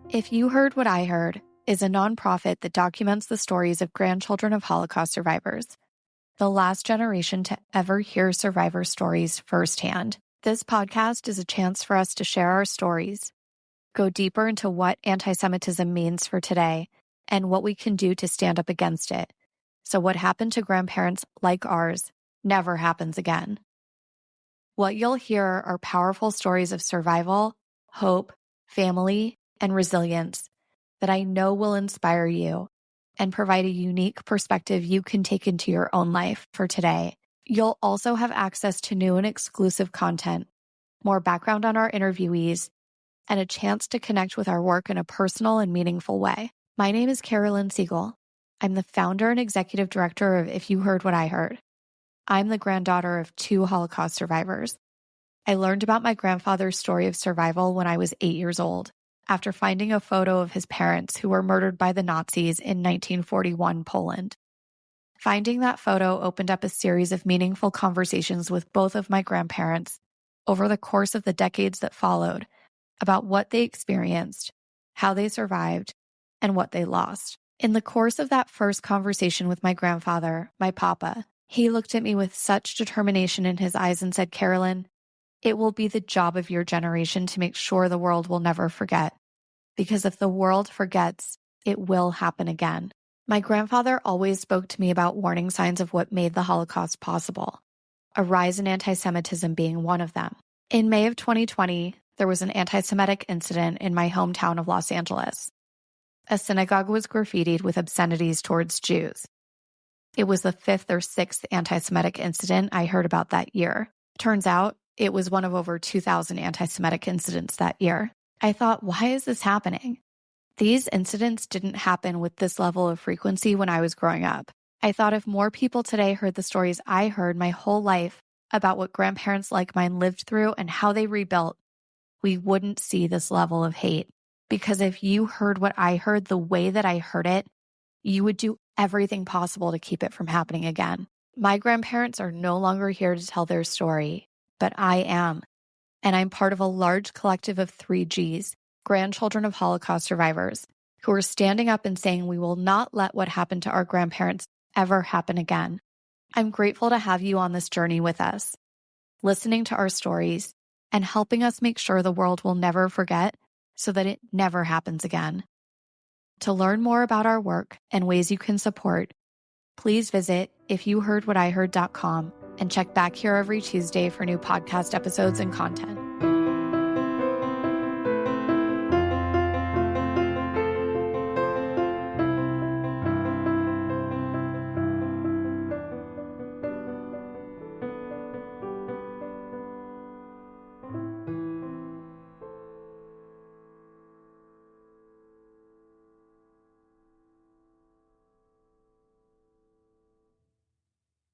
If You Heard What I Heard is a nonprofit that documents the stories of grandchildren of Holocaust survivors, the last generation to ever hear survivor stories firsthand. This podcast is a chance for us to share our stories, go deeper into what antisemitism means for today, and what we can do to stand up against it, so what happened to grandparents like ours never happens again. What you'll hear are powerful stories of survival, hope, family, and resilience that I know will inspire you and provide a unique perspective you can take into your own life for today. You'll also have access to new and exclusive content, more background on our interviewees, and a chance to connect with our work in a personal and meaningful way. My name is Carolyn Siegel. I'm the founder and executive director of If You Heard What I Heard. I'm the granddaughter of 2 Holocaust survivors. I learned about my grandfather's story of survival when I was 8 years old, after finding a photo of his parents who were murdered by the Nazis in 1941 Poland. Finding that photo opened up a series of meaningful conversations with both of my grandparents over the course of the decades that followed about what they experienced, how they survived, and what they lost. In the course of that first conversation with my grandfather, my papa, he looked at me with such determination in his eyes and said, "Carolyn, it will be the job of your generation to make sure the world will never forget. Because if the world forgets, it will happen again." My grandfather always spoke to me about warning signs of what made the Holocaust possible, a rise in anti-Semitism being one of them. In May of 2020, there was an anti-Semitic incident in my hometown of Los Angeles. A synagogue was graffitied with obscenities towards Jews. It was the 5th or 6th anti-Semitic incident I heard about that year. Turns out, it was one of over 2,000 anti-Semitic incidents that year. I thought, why is this happening? These incidents didn't happen with this level of frequency when I was growing up. I thought if more people today heard the stories I heard my whole life about what grandparents like mine lived through and how they rebuilt, we wouldn't see this level of hate. Because if you heard what I heard the way that I heard it, you would do everything possible to keep it from happening again. My grandparents are no longer here to tell their story, but I am. And I'm part of a large collective of 3 Gs, grandchildren of Holocaust survivors, who are standing up and saying we will not let what happened to our grandparents ever happen again. I'm grateful to have you on this journey with us, listening to our stories and helping us make sure the world will never forget so that it never happens again. To learn more about our work and ways you can support, please visit ifyouheardwhatiheard.com and check back here every Tuesday for new podcast episodes and content.